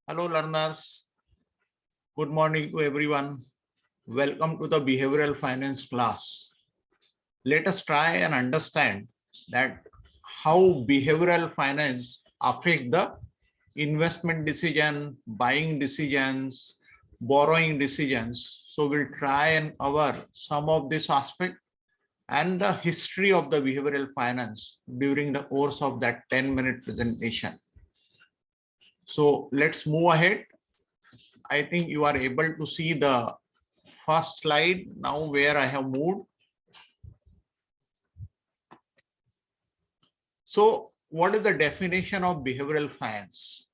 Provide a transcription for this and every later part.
Hello learners, good morning to everyone. Welcome to the behavioral finance class. Let us try and understand that how behavioral finance affect the investment decision, buying decisions, borrowing decisions. So we'll try and cover some of this aspect and the history of the behavioral finance during the course of that 10-minute presentation. So let's move ahead. I think you are able to see the first slide now where I have moved. So what is the definition of behavioral science?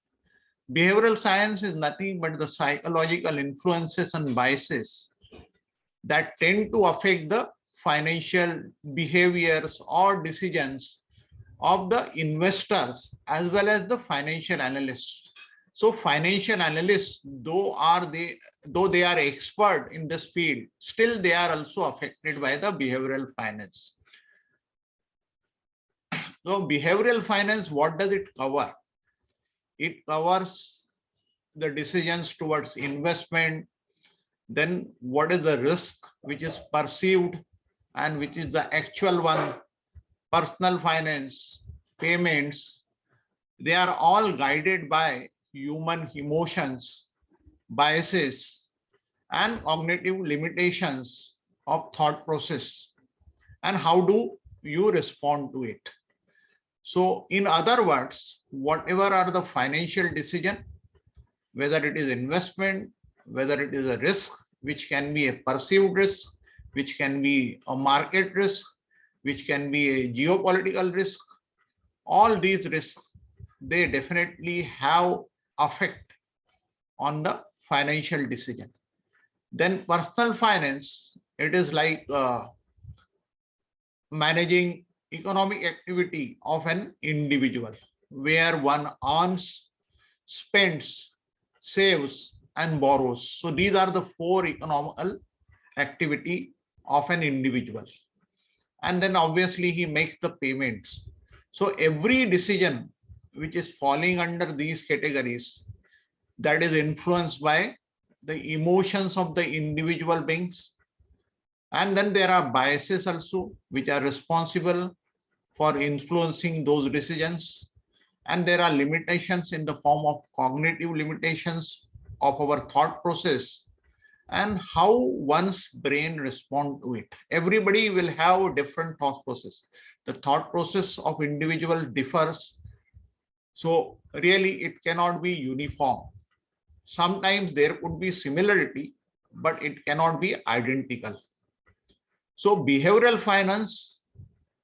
Behavioral science is nothing but the psychological influences and biases that tend to affect the financial behaviors or decisions of the investors as well as the financial analysts. So financial analysts, though they are expert in this field, still they are also affected by the behavioral finance. So behavioral finance, what does it cover? It covers the decisions towards investment, then what is the risk which is perceived and which is the actual one, personal finance, payments. They are all guided by human emotions, biases, and cognitive limitations of thought process. And how do you respond to it? So in other words, whatever are the financial decision, whether it is investment, whether it is a risk, which can be a perceived risk, which can be a market risk, which can be a geopolitical risk, all these risks, they definitely have effect on the financial decision. Then personal finance, it is like managing economic activity of an individual, where one earns, spends, saves, and borrows. So these are the four economical activity of an individual. And then obviously he makes the payments. So every decision which is falling under these categories, that is influenced by the emotions of the individual beings. And then there are biases also, which are responsible for influencing those decisions. And there are limitations in the form of cognitive limitations of our thought process and how one's brain respond to it. Everybody will have a different thought process. The thought process of individual differs. So really it cannot be uniform. Sometimes there could be similarity, but it cannot be identical. So behavioral finance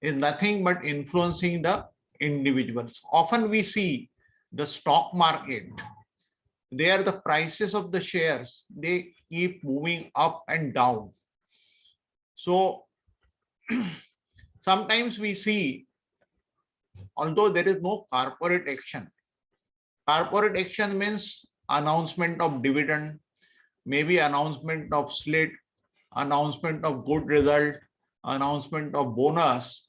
is nothing but influencing the individuals. Often we see the stock market, there the prices of the shares, they keep moving up and down. So sometimes we see, although there is no corporate action means announcement of dividend, maybe announcement of slate, announcement of good result, announcement of bonus,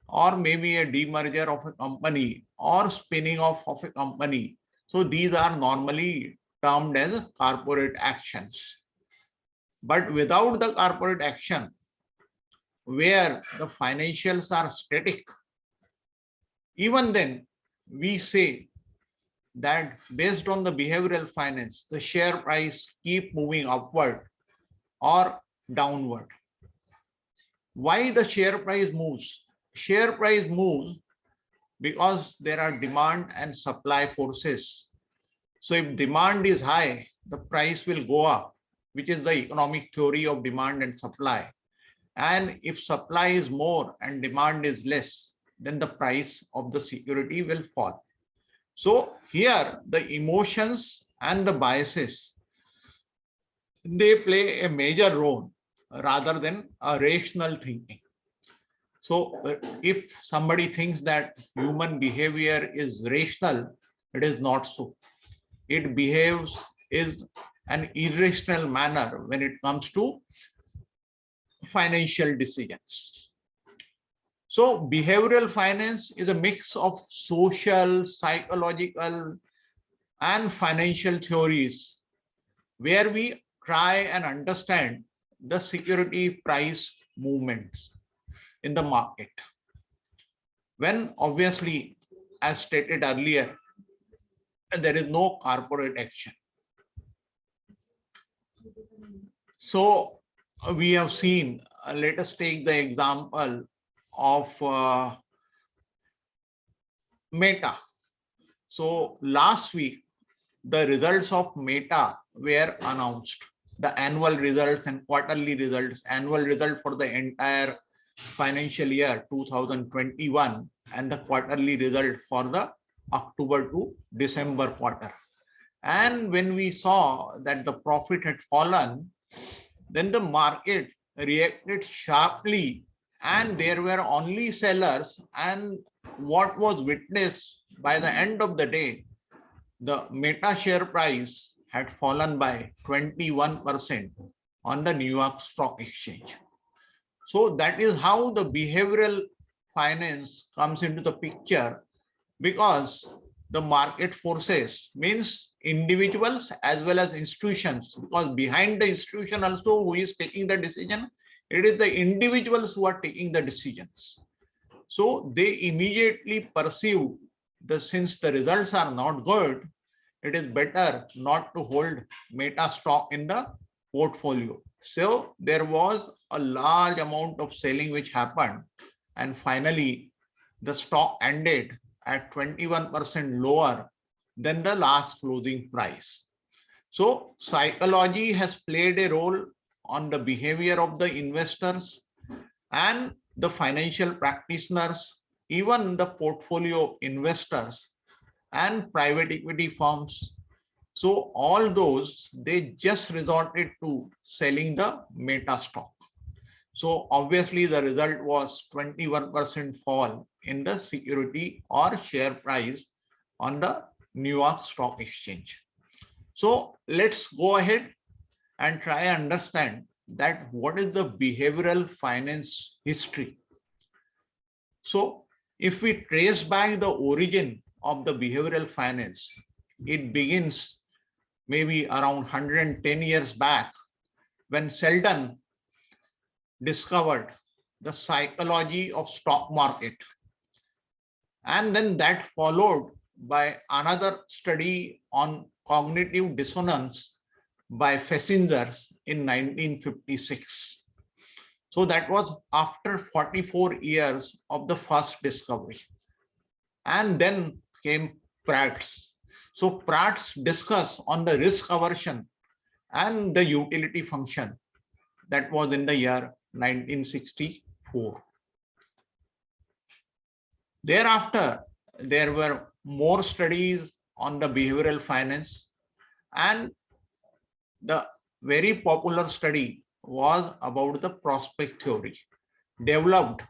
or maybe a demerger of a company or spinning off of a company. So these are normally termed as corporate actions. But without the corporate action, where the financials are static, even then we say that based on the behavioral finance, the share price keep moving upward or downward. Why the share price moves? Share price moves because there are demand and supply forces. So if demand is high, the price will go up, which is the economic theory of demand and supply. And if supply is more and demand is less, then the price of the security will fall. So here the emotions and the biases, they play a major role rather than a rational thinking. So if somebody thinks that human behavior is rational, it is not so. It behaves in an irrational manner when it comes to financial decisions. So behavioral finance is a mix of social, psychological, and financial theories, where we try and understand the security price movements in the market. When obviously, as stated earlier, there is no corporate action. So we have seen, let us take the example of Meta. So last week, the results of Meta were announced, the annual results and quarterly results, annual result for the entire financial year 2021 and the quarterly result for the October to December quarter. And when we saw that the profit had fallen, then the market reacted sharply and there were only sellers, and what was witnessed by the end of the day, the Meta share price had fallen by 21% on the New York Stock Exchange. So that is how the behavioral finance comes into the picture, because the market forces means individuals as well as institutions, because behind the institution also who is taking the decision, it is the individuals who are taking the decisions. So they immediately perceive that since the results are not good, it is better not to hold Meta stock in the portfolio. So there was a large amount of selling which happened, and finally the stock ended at 21% lower than the last closing price. So psychology has played a role on the behavior of the investors and the financial practitioners, even the portfolio investors and private equity firms. So all those, they just resorted to selling the Meta stock. So obviously the result was 21% fall in the security or share price on the New York Stock Exchange. So let's go ahead and try and understand that what is the behavioral finance history. So if we trace back the origin of the behavioral finance, it begins maybe around 110 years back when Sheldon discovered the psychology of stock market. And then that followed by another study on cognitive dissonance by Fessinger in 1956. So that was after 44 years of the first discovery. And then came Pratt's. So Pratt's discuss on the risk aversion and the utility function. That was in the year 1964. Thereafter, there were more studies on the behavioral finance, and the very popular study was about the prospect theory, developed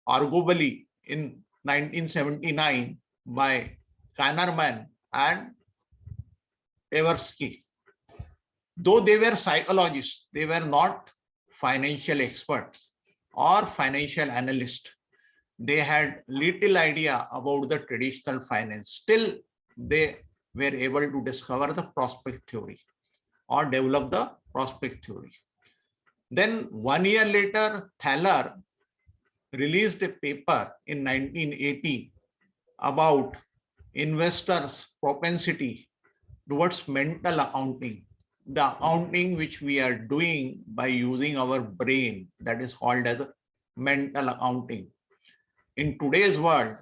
arguably in 1979 by Kahneman and Tversky. Though they were psychologists, they were not financial experts or financial analysts. They had little idea about the traditional finance. Still, they were able to discover the prospect theory or develop the prospect theory. Then 1 year later, Thaler released a paper in 1980 about investors' propensity towards mental accounting, the accounting which we are doing by using our brain, that is called as mental accounting. In today's world,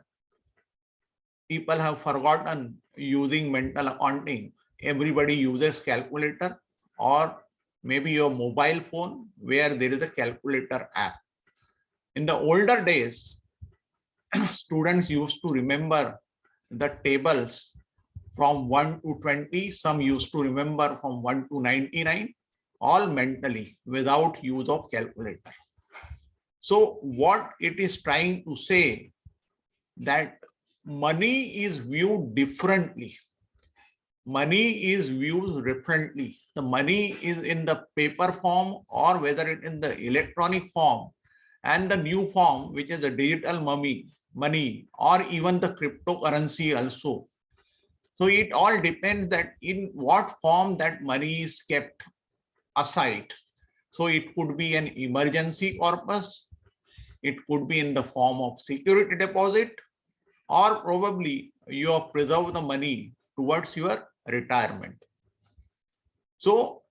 people have forgotten using mental accounting. Everybody uses calculator or maybe your mobile phone where there is a calculator app. In the older days, students used to remember the tables from 1 to 20. Some used to remember from 1 to 99, all mentally without use of calculator. So what it is trying to say, that money is viewed differently. Money is viewed differently. The money is in the paper form or whether it in the electronic form, and the new form, which is the digital money or even the cryptocurrency also. So it all depends that in what form that money is kept aside. So it could be an emergency corpus, it could be in the form of security deposit, or probably you have preserved the money towards your retirement. So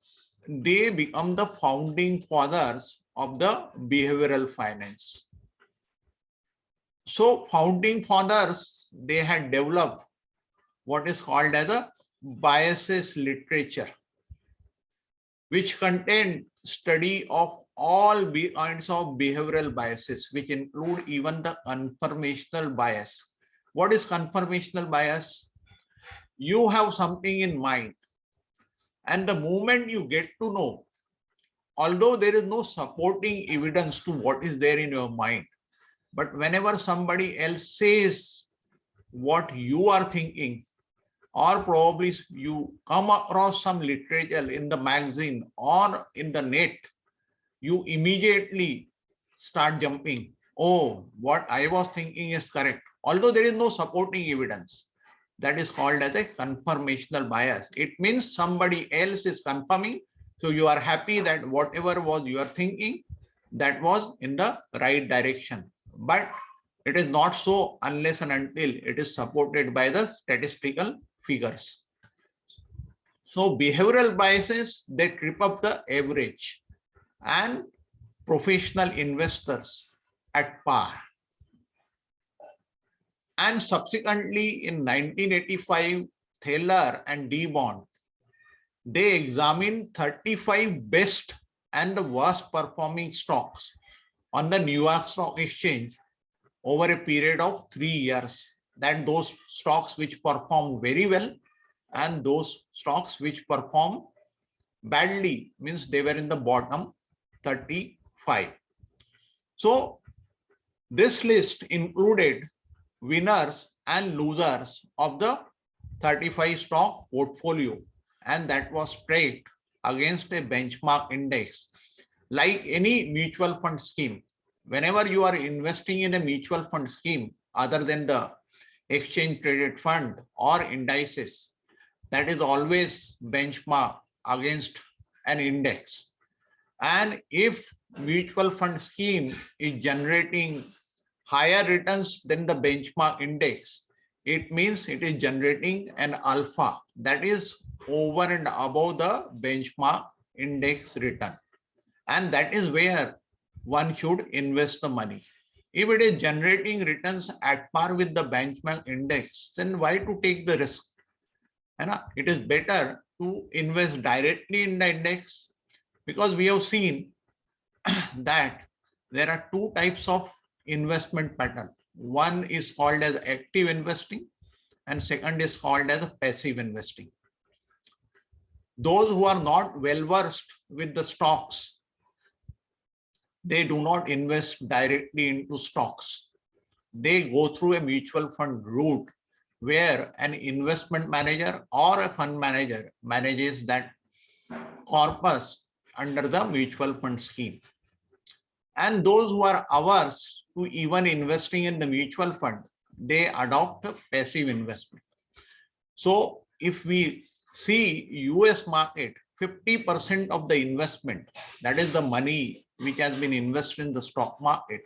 they become the founding fathers of the behavioral finance. So founding fathers, they had developed what is called as a biases literature, which contained study of all kinds of behavioral biases, which include even the confirmational bias. What is confirmational bias? You have something in mind, and the moment you get to know, although there is no supporting evidence to what is there in your mind, but whenever somebody else says what you are thinking, or probably you come across some literature in the magazine or in the net, you immediately start jumping. Oh, what I was thinking is correct, although there is no supporting evidence. That is called as a confirmational bias. It means somebody else is confirming. So you are happy that whatever was you are thinking, that was in the right direction. But it is not so unless and until it is supported by the statistical figures. So behavioral biases, they trip up the average and professional investors at par. And subsequently in 1985, Thaler and DeBond, they examined 35 best and the worst performing stocks on the New York Stock Exchange over a period of 3 years. That those stocks which performed very well and those stocks which performed badly, means they were in the bottom 35. So this list included winners and losers of the 35 stock portfolio, and that was tracked against a benchmark index. Like any mutual fund scheme, whenever you are investing in a mutual fund scheme other than the exchange traded fund or indices, that is always benchmark against an index. And if mutual fund scheme is generating higher returns than the benchmark index, it means it is generating an alpha that is over and above the benchmark index return. And that is where one should invest the money. If it is generating returns at par with the benchmark index, then why to take the risk? And it is better to invest directly in the index, because we have seen that there are two types of investment pattern. One is called as active investing and second is called as a passive investing. Those who are not well versed with the stocks, they do not invest directly into stocks. They go through a mutual fund route where an investment manager or a fund manager manages that corpus under the mutual fund scheme. And those who are averse to even investing in the mutual fund, they adopt a passive investment. So if we see US market, 50% of the investment, that is the money which has been invested in the stock market,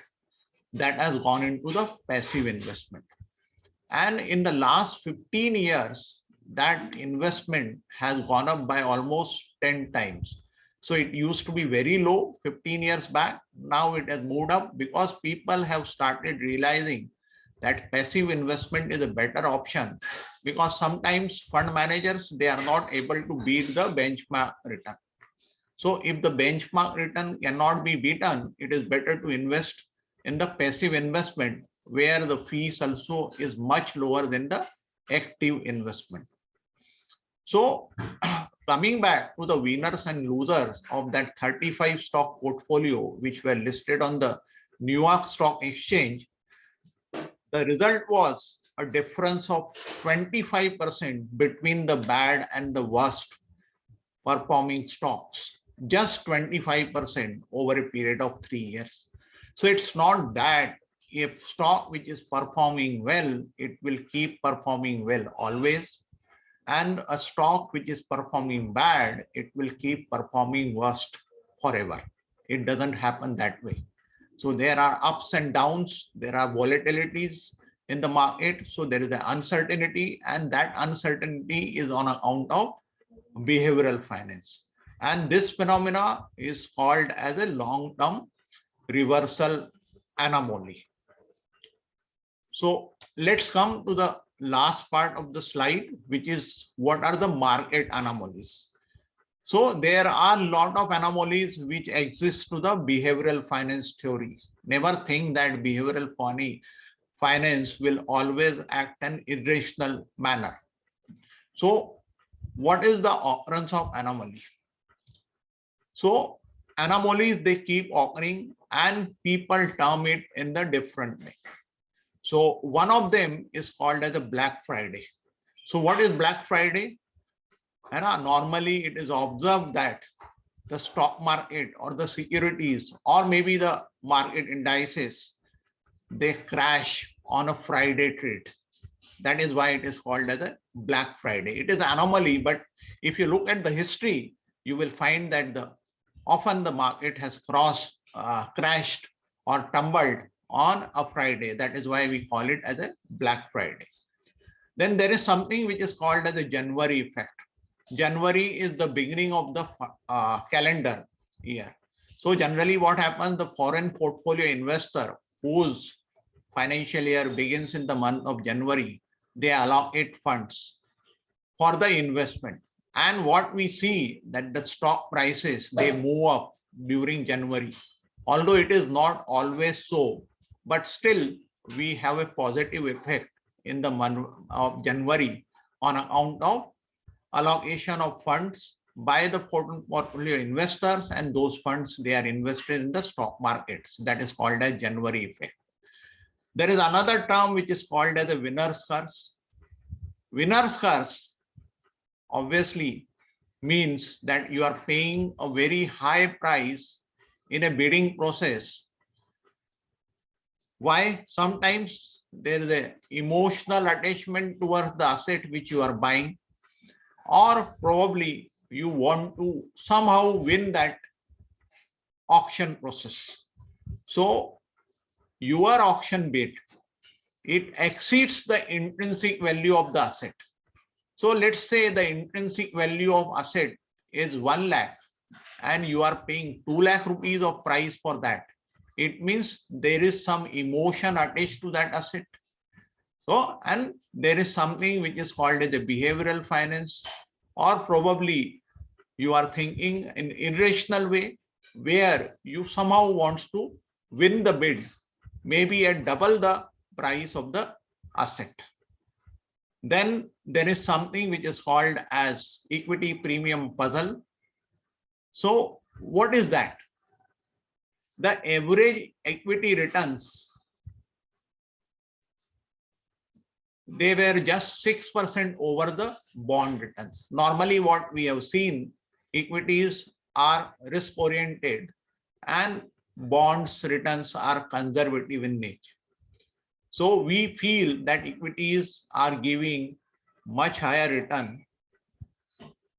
that has gone into the passive investment. And in the last 15 years, that investment has gone up by almost 10 times. So it used to be very low 15 years back. Now it has moved up because people have started realizing that passive investment is a better option, because sometimes fund managers, they are not able to beat the benchmark return. So if the benchmark return cannot be beaten, it is better to invest in the passive investment where the fees also is much lower than the active investment. So coming back to the winners and losers of that 35 stock portfolio, which were listed on the New York Stock Exchange, the result was a difference of 25% between the bad and the worst performing stocks, just 25% over a period of 3 years. So it's not that if stock which is performing well, it will keep performing well always. and a stock which is performing bad, it will keep performing worst forever. It doesn't happen that way. So there are ups and downs, there are volatilities in the market. So there is an uncertainty, and that uncertainty is on account of behavioral finance. And this phenomena is called as a long-term reversal anomaly. So let's come to the last part of the slide, which is what are the market anomalies. So there are a lot of anomalies which exist to the behavioral finance theory. Never think that behavioral finance will always act in irrational manner. So what is the occurrence of anomaly? So anomalies, they keep occurring and people term it in the different way. So one of them is called as a Black Friday. So what is Black Friday? And normally it is observed that the stock market or the securities or maybe the market indices, they crash on a Friday trade. That is why it is called as a Black Friday. It is an anomaly, but if you look at the history, you will find that often the market has crashed or tumbled on a Friday. That is why we call it as a Black Friday. Then there is something which is called as the January effect. January is the beginning of the calendar year. So generally what happens, the foreign portfolio investor whose financial year begins in the month of January, they allocate funds for the investment. And what we see that the stock prices, they move up during January. Although it is not always so, but still we have a positive effect in the month of January on account of allocation of funds by the portfolio investors, and those funds, they are invested in the stock markets. That is called as January effect. There is another term which is called as the winner's curse. Winner's curse obviously means that you are paying a very high price in a bidding process. Why? Sometimes there is an emotional attachment towards the asset which you are buying, or probably you want to somehow win that auction process. So your auction bid, it exceeds the intrinsic value of the asset. So let's say the intrinsic value of asset is 1 lakh and you are paying 2 lakh rupees of price for that. It means there is some emotion attached to that asset. So, and there is something which is called as a behavioral finance, or probably you are thinking in irrational way where you somehow wants to win the bid, maybe at double the price of the asset. Then there is something which is called as equity premium puzzle. So what is that? The average equity returns, they were just 6% over the bond returns. Normally what we have seen, equities are risk oriented and bonds returns are conservative in nature. So we feel that equities are giving much higher return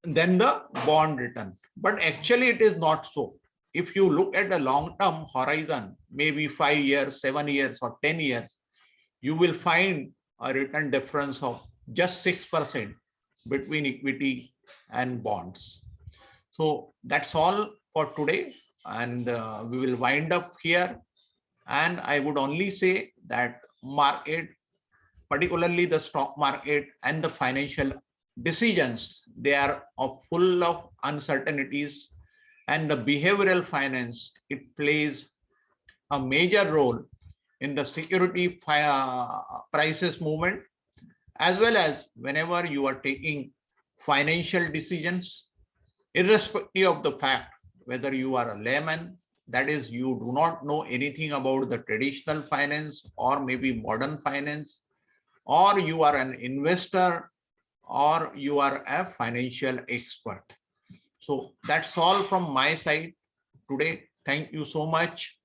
than the bond return. But actually it is not so. If you look at the long-term horizon, maybe 5 years, 7 years, or 10 years, you will find a return difference of just 6% between equity and bonds. So that's all for today. And we will wind up here. And I would only say that market, particularly the stock market and the financial decisions, they are full of uncertainties, and the behavioral finance, it plays a major role in the security prices movement, as well as whenever you are taking financial decisions, irrespective of the fact whether you are a layman, that is, you do not know anything about the traditional finance or maybe modern finance, or you are an investor, or you are a financial expert. So that's all from my side today. Thank you so much.